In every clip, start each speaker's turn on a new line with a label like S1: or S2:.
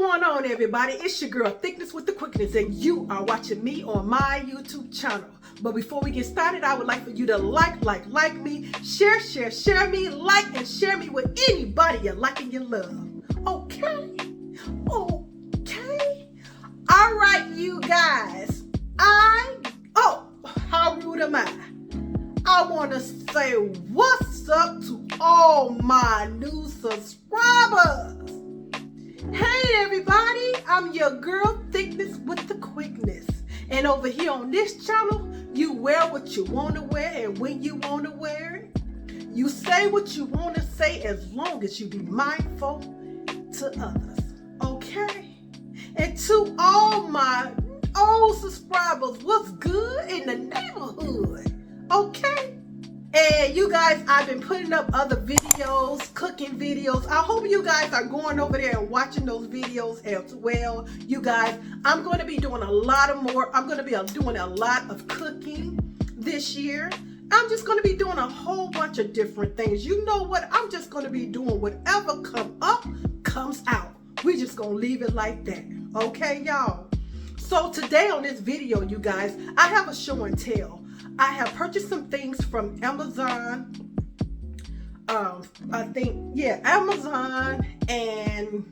S1: going on, everybody? It's your girl Thickness with the Quickness, and you are watching me on my YouTube channel. But before we get started, I would like for you to like me, share me, like and share me with anybody you like and you love. Okay? All right, you guys. How rude am I? I want to say what's up to all my new subscribers. Hey everybody, I'm your girl Thickness with the Quickness. And over here on this channel, you wear what you want to wear and when you want to wear it. You say what you want to say as long as you be mindful to others. Okay? And to all my old subscribers, what's good in the neighborhood? Okay? And you guys, I've been putting up other videos, cooking videos. I hope you guys are going over there and watching those videos as well. You guys, I'm going to be doing a lot of cooking this year. I'm just going to be doing a whole bunch of different things. You know what? I'm just going to be doing whatever comes out. We're just going to leave it like that. Okay, y'all? So today on this video, you guys, I have a show and tell. I have purchased some things from Amazon. Amazon and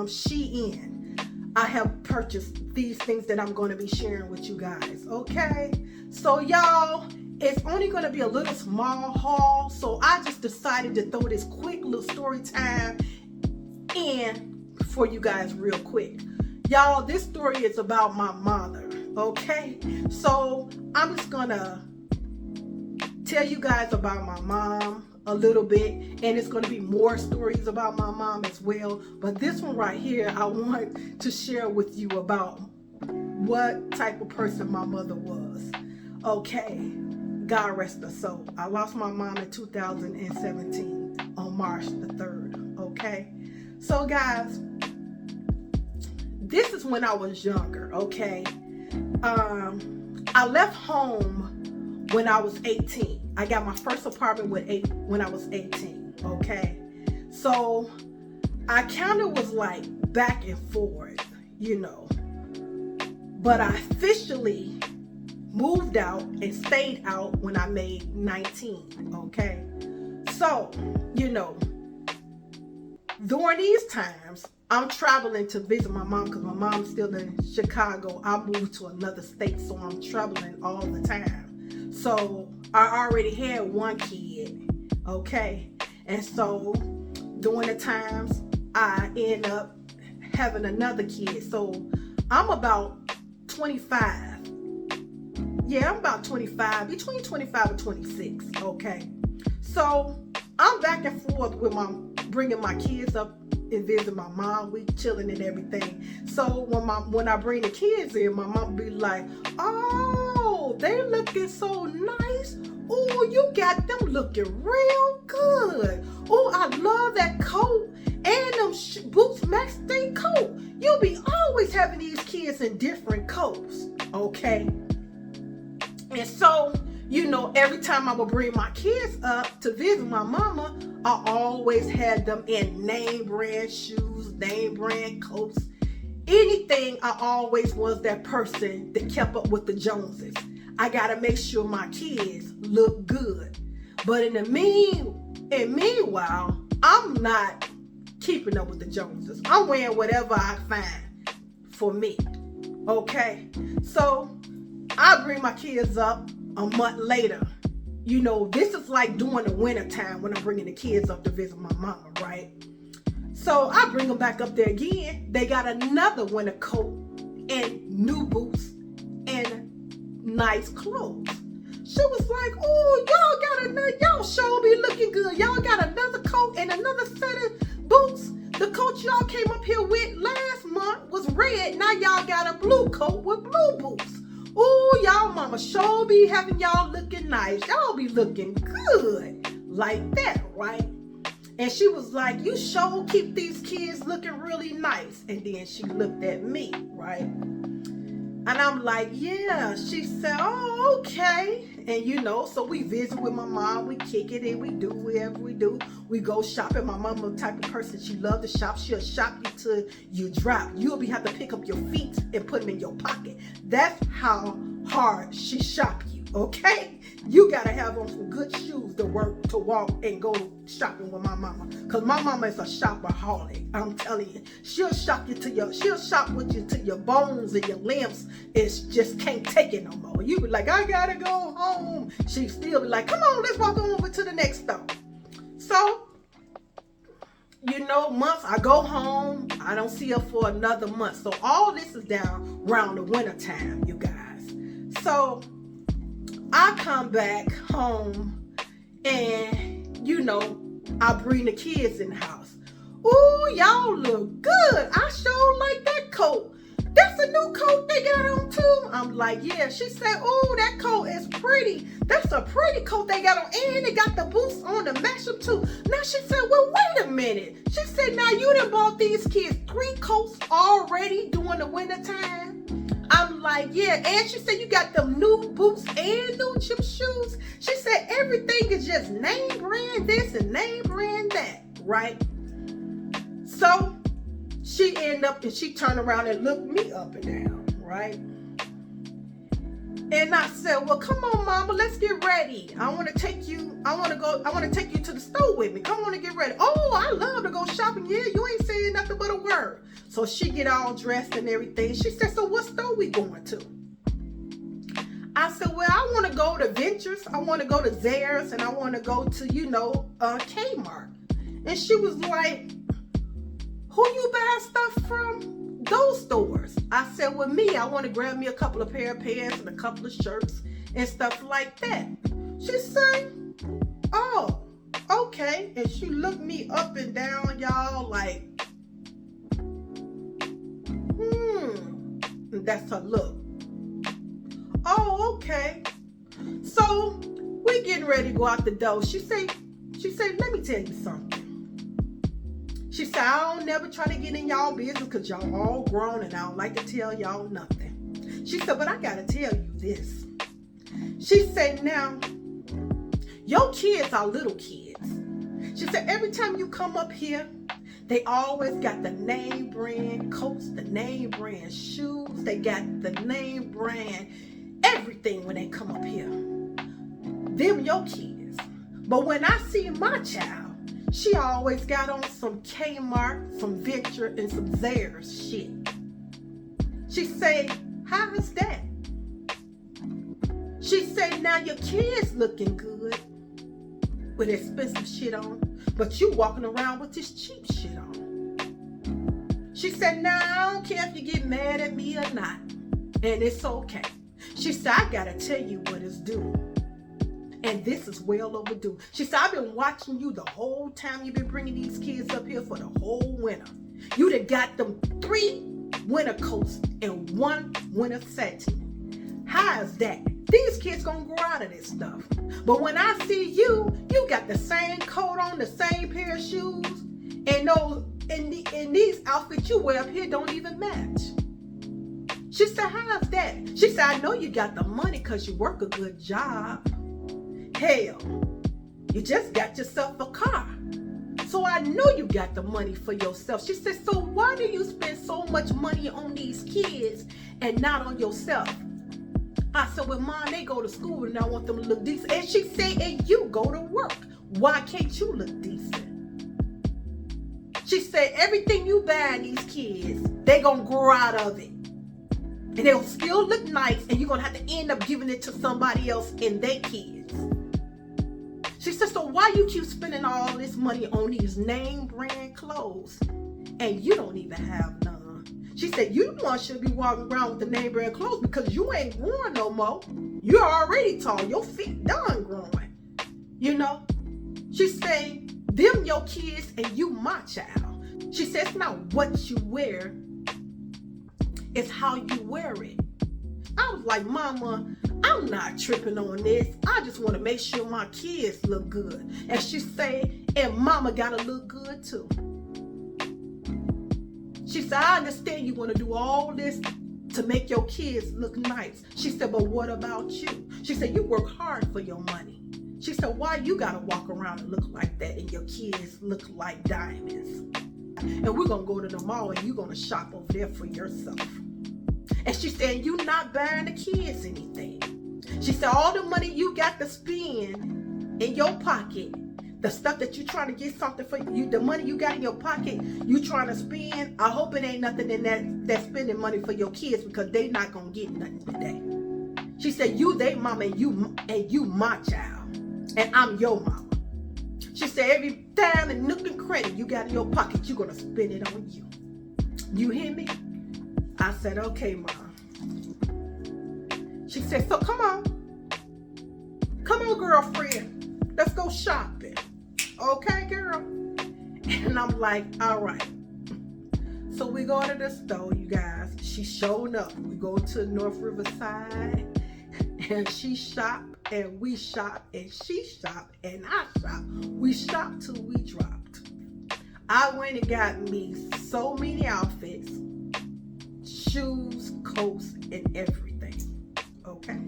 S1: Shein. I have purchased these things that I'm going to be sharing with you guys. Okay, so y'all, it's only going to be a little small haul. So I just decided to throw this quick little story time in for you guys real quick. Y'all, this story is about my mother. Okay, so I'm just gonna tell you guys about my mom a little bit, and it's gonna be more stories about my mom as well. But this one right here, I want to share with you about what type of person my mother was. Okay, God rest her soul. I lost my mom in 2017 on March the 3rd. Okay, so guys, this is when I was younger. Okay. I left home when I was 18. I got my first apartment when I was 18. Okay, so I kind of was like back and forth, you know, but I officially moved out and stayed out when I made 19. Okay, so you know, during these times, I'm traveling to visit my mom because my mom's still in Chicago. I moved to another state, so I'm traveling all the time. So I already had one kid, okay? And so during the times, I end up having another kid. So I'm about 25. Yeah, I'm about 25, between 25 and 26, okay? So I'm back and forth with bringing my kids up and visit my mom. We chilling and everything. So when I bring the kids in, my mom be like, "Oh, they looking so nice. Oh, you got them looking real good. Oh, I love that coat and them boots match their coat. You be always having these kids in different coats, okay?" And so, you know, every time I would bring my kids up to visit my mama, I always had them in name brand shoes, name brand coats, anything. I always was that person that kept up with the Joneses. I gotta make sure my kids look good. But in the meanwhile, I'm not keeping up with the Joneses. I'm wearing whatever I find for me. Okay? So I bring my kids up a month later. You know, this is like during the winter time when I'm bringing the kids up to visit my mama, right? So I bring them back up there again. They got another winter coat and new boots and nice clothes. She was like, "Oh, y'all sure be looking good. Y'all got another coat and another set of boots. The coat y'all came up here with last month was red. Now y'all got a blue coat with blue boots. Ooh, y'all mama sure be having y'all looking nice. Y'all be looking good like that, right?" And she was like, "You sure keep these kids looking really nice." And then she looked at me, right? And I'm like, "Yeah." She said, "Oh, okay." And you know, so we visit with my mom, we kick it, and we do whatever we do. We go shopping. My mama the type of person, she love to shop. She'll shop you till you drop. You'll have to pick up your feet and put them in your pocket. That's how hard she shop you, okay? You gotta have on some good shoes to walk and go shopping with my mama. Cause my mama is a shopaholic. I'm telling you. She'll shop with you till your bones and your limbs just can't take it no more. You be like, I gotta go home. She still be like, come on, let's walk on over to the next store. So, you know, months I go home, I don't see her for another month. So all this is down around the winter time, you guys. So I come back home and, you know, I bring the kids in the house. Ooh, y'all look good. I sure like that coat. That's a new coat they got on too. I'm like, yeah. She said, ooh, that coat is pretty. That's a pretty coat they got on. And they got the boots on to match them too. Now she said, well, wait a minute. She said, now you done bought these kids 3 coats already during the winter time. I'm like, yeah. And she said, you got them new boots and new gym shoes. She said, everything is just name brand this and name brand that, right? So she ended up and she turned around and looked me up and down, right? And I said, well, come on, mama, let's get ready. I want to take you to the store with me. Come on and get ready. Oh, I love to go shopping. Yeah, you ain't saying nothing but a word. So she get all dressed and everything. She said, so what store we going to? I said, well, I want to go to Ventures. I want to go to Zayre's, and I want to go to, Kmart. And she was like, who you buy stuff from? Those stores. I said, well, me, I want to grab me a couple of pair of pants and a couple of shirts and stuff like that. She said, oh, okay. And she looked me up and down, y'all, like, and that's her look. Oh, okay. So we getting ready to go out the door. She said, let me tell you something. She said, I don't never try to get in y'all business because y'all all grown and I don't like to tell y'all nothing. She said, but I got to tell you this. She said, now, your kids are little kids. She said, every time you come up here, they always got the name brand coats, the name brand shoes. They got the name brand everything when they come up here. Them your kids. But when I see my child, she always got on some Kmart, some Venture, and some Zayre's shit. She said, how is that? She said, now your kids looking good with expensive shit on, but you walking around with this cheap shit on. She said, now I don't care if you get mad at me or not, and it's okay. She said, I gotta tell you what it's due. And this is well overdue. She said, I've been watching you the whole time you've been bringing these kids up here for the whole winter. You done got them 3 winter coats and 1 winter satin. How is that? These kids gonna grow out of this stuff. But when I see you, you got the same coat on, the same pair of shoes, and these outfits you wear up here don't even match. She said, how's that? She said, I know you got the money because you work a good job. Hell, you just got yourself a car. So I know you got the money for yourself. She said, so why do you spend so much money on these kids and not on yourself? I said, well, Mom, they go to school and I want them to look decent. And she said, and you go to work. Why can't you look decent? She said, everything you buy these kids, they gonna grow out of it. And they'll still look nice, and you're gonna have to end up giving it to somebody else and their kids. She said, so why you keep spending all this money on these name brand clothes and you don't even have none? She said, you the one should be walking around with the name brand clothes because you ain't growing no more. You're already tall. Your feet done growing. You know? She said, them your kids and you my child. She said, it's not what you wear, it's how you wear it. I was like, Mama, I'm not tripping on this. I just want to make sure my kids look good. And she said, and Mama gotta look good too. She said, I understand you want to do all this to make your kids look nice. She said, but what about you? She said, you work hard for your money. She said, why you gotta walk around and look like that and your kids look like diamonds? And we're gonna go to the mall and you're gonna shop over there for yourself. And she said, you not buying the kids anything. She said, all the money you got to spend in your pocket, the stuff that you trying to get something for you, the money you got in your pocket, you trying to spend, I hope it ain't nothing in that spending money for your kids, because they not gonna get nothing today. She said, you they mama and you my child, and I'm your mama. She said, every dime and nook and credit you got in your pocket, you're gonna spend it on you. You hear me? I said, okay, Mom. She said, so come on, girlfriend, let's go shopping. Okay, girl? And I'm like, all right. So we go to the store, you guys. She showed up. We go to North Riverside, and she shopped, and we shopped, and she shopped, and I shopped. We shopped till we dropped. I went and got me so many outfits, shoes, coats, and everything. Okay?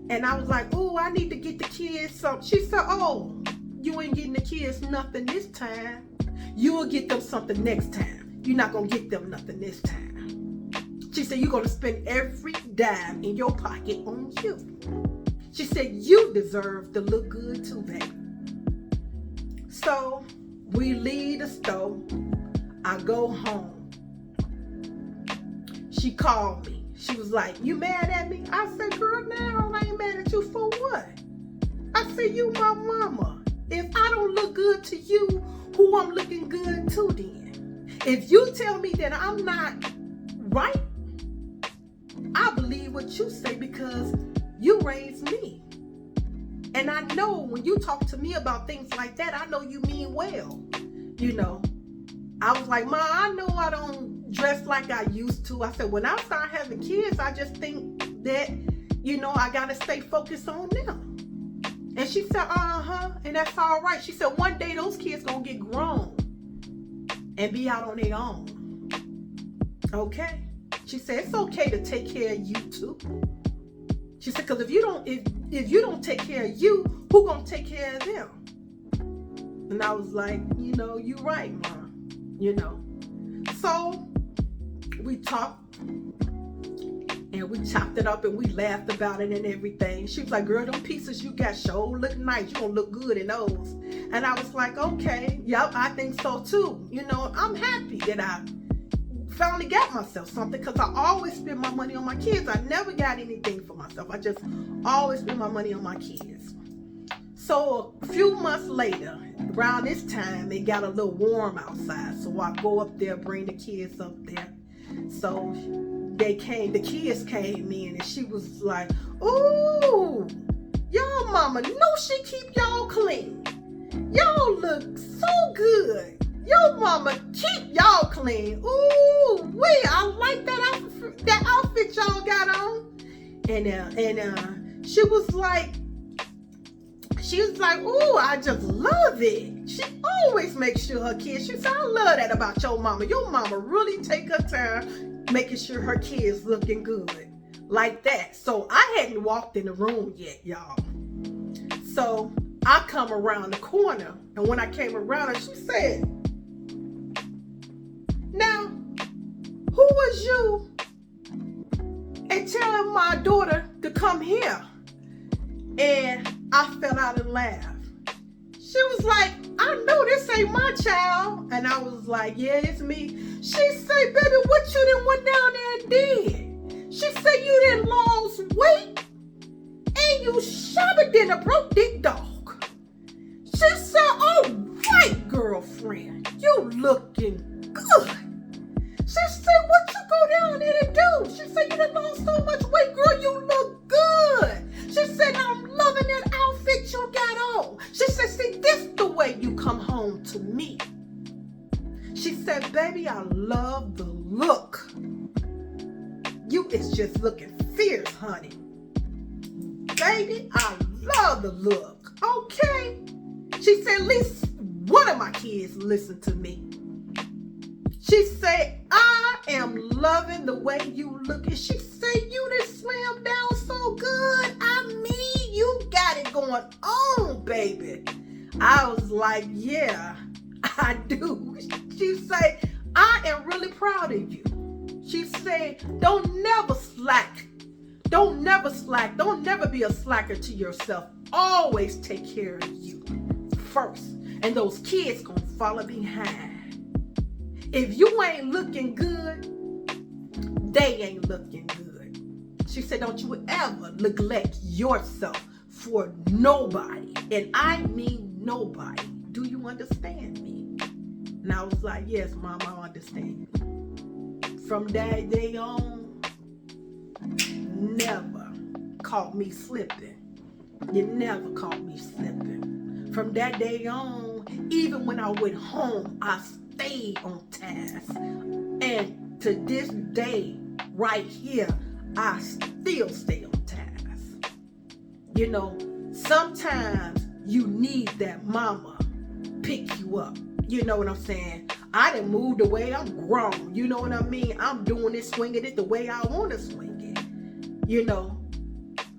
S1: And I was like, oh, I need to get the kids something. She said, oh, you ain't getting the kids nothing this time. You will get them something next time. You're not going to get them nothing this time. She said, you're going to spend every dime in your pocket on you. She said, you deserve to look good too, baby. So we leave the store. I go home. She called me. She was like, you mad at me? I said, girl, now I ain't mad at you for what? I said, you my mama. If I don't look good to you, who I'm looking good to then? If you tell me that I'm not right, I believe what you say because you raised me. And I know when you talk to me about things like that, I know you mean well. You know, I was like, Ma, I know I don't dress like I used to. I said, when I start having kids, I just think that, you know, I got to stay focused on them. And she said, and that's all right. She said, one day those kids going to get grown and be out on their own. Okay? She said, it's okay to take care of you too. She said, because if you don't take care of you, who going to take care of them? And I was like, you know, you're right, Mom. You know. So we talked. And we chopped it up and we laughed about it and everything. She was like, girl, them pieces you got sure look nice. You gonna look good in those. And I was like, okay, yep, I think so too. You know, I'm happy that I finally got myself something, because I always spend my money on my kids. I never got anything for myself. I just always spend my money on my kids. So a few months later, around this time, it got a little warm outside. So I go up there, bring the kids up there. So the kids came in, and she was like, ooh, y'all mama know she keep y'all clean. Y'all look so good. Your mama keep y'all clean. Ooh, I like that outfit y'all got on. And she was like, ooh, I just love it. She always makes sure her kids, she said, I love that about your mama. Your mama really take her time making sure her kids looking good like that. So I hadn't walked in the room yet, y'all. So I come around the corner, and when I came around her, she said, now, who was you and telling my daughter to come here? And I fell out and laughed. She was like, I know this ain't my child. And I was like, yeah, it's me. She said, baby, what you done went down there and did? She said, you done lost weight and you shabby than a broke dick dog. She said, all right, girlfriend, you looking good. She said, what you go down there to do? She said, you done lost so much weight, girl, you look good. She said, I'm loving that outfit you got on. She said, see, this the way you come home to me. She said, baby, I love the look. You is just looking fierce, honey. Baby, I love the look. Okay. She said, at least one of my kids listen to me. She said, I am loving the way you look. And she said, you done slammed down so good. like, yeah, I do. She say, I am really proud of you. She said, don't never slack. Don't never slack. Don't never be a slacker to yourself. Always take care of you first. And those kids gonna follow behind. If you ain't looking good, they ain't looking good. She said, don't you ever neglect yourself for nobody. And I mean nobody. Do you understand me? And I was like, yes, Mom, I understand. From that day on, never caught me slipping. You never caught me slipping. From that day on, even when I went home, I stayed on task. And to this day, right here, I still stay on task. You know, sometimes you need that mama pick you up. You know what I'm saying? I done moved away. I'm grown. You know what I mean? I'm doing it, swinging it the way I want to swing it. You know?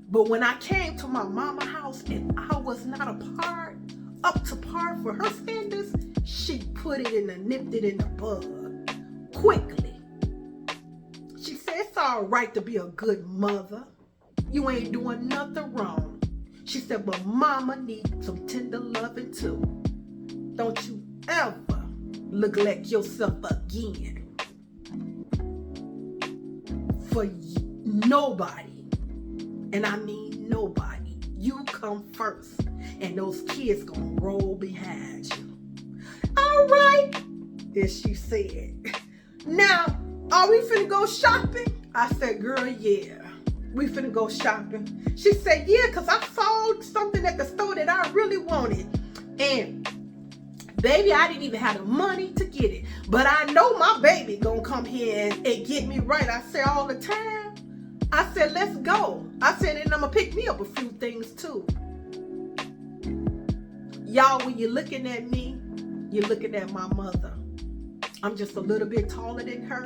S1: But when I came to my mama house and I was not up to par for her standards, she put it in the, nipped it in the bud quickly. She said, it's all right to be a good mother. You ain't doing nothing wrong. She said, but mama needs some tender loving too. Don't you ever neglect yourself again for nobody. And I mean nobody. You come first, and those kids gonna roll behind you. All right, as she said. Now, are we finna go shopping? I said, girl, yeah. We finna go shopping. She said, yeah, because I saw something at the store that I really wanted. And baby, I didn't even have the money to get it. But I know my baby gonna come here and get me right. I say all the time. I said, let's go. I said, and I'm gonna pick me up a few things too. Y'all, when you're looking at me, you're looking at my mother. I'm just a little bit taller than her,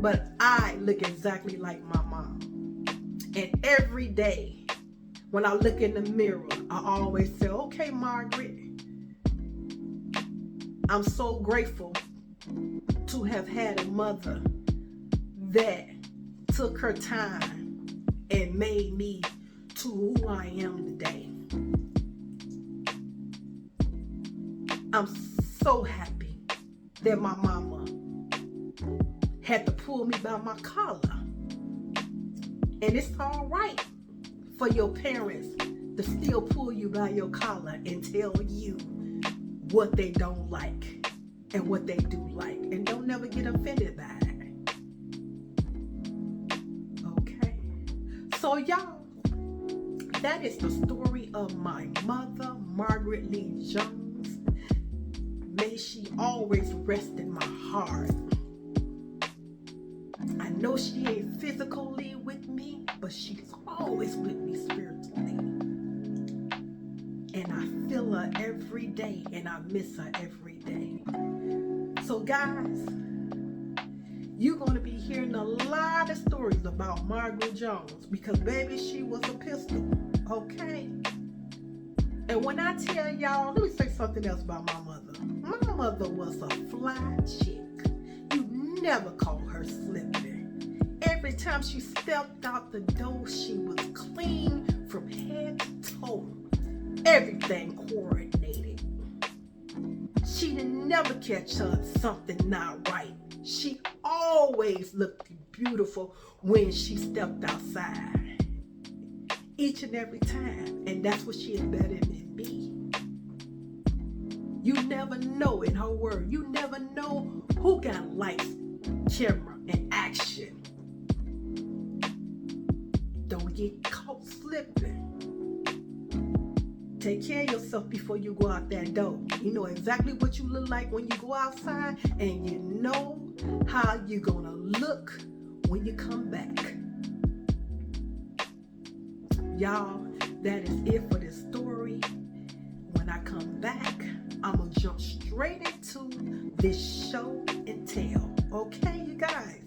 S1: but I look exactly like my mom. And every day, when I look in the mirror, I always say, okay, Margaret, I'm so grateful to have had a mother that took her time and made me to who I am today. I'm so happy that my mama had to pull me by my collar. And it's all right for your parents to still pull you by your collar and tell you what they don't like and what they do like. And don't never get offended by it. Okay? So y'all, that is the story of my mother, Margaret Lee Jones. May she always rest in my heart. I know she ain't physically with me, but she's always with me spiritually. And I feel her every day, and I miss her every day. So guys, you're going to be hearing a lot of stories about Margaret Jones, because baby, she was a pistol, okay? And when I tell y'all, let me say something else about my mother. My mother was a fly chick. You never call her slipping. Every time she stepped out the door, she was clean from head to toe. Everything coordinated. She didn't never catch her something not right. She always looked beautiful when she stepped outside. Each and every time. And that's what she embedded in me. You never know in her word. You never know who got lights, camera, and action. Don't get caught slipping. Take care of yourself before you go out that door. You know exactly what you look like when you go outside, and you know how you're gonna look when you come back. Y'all, that is it for this story. When I come back, I'm gonna jump straight into this show and tell. Okay, you guys?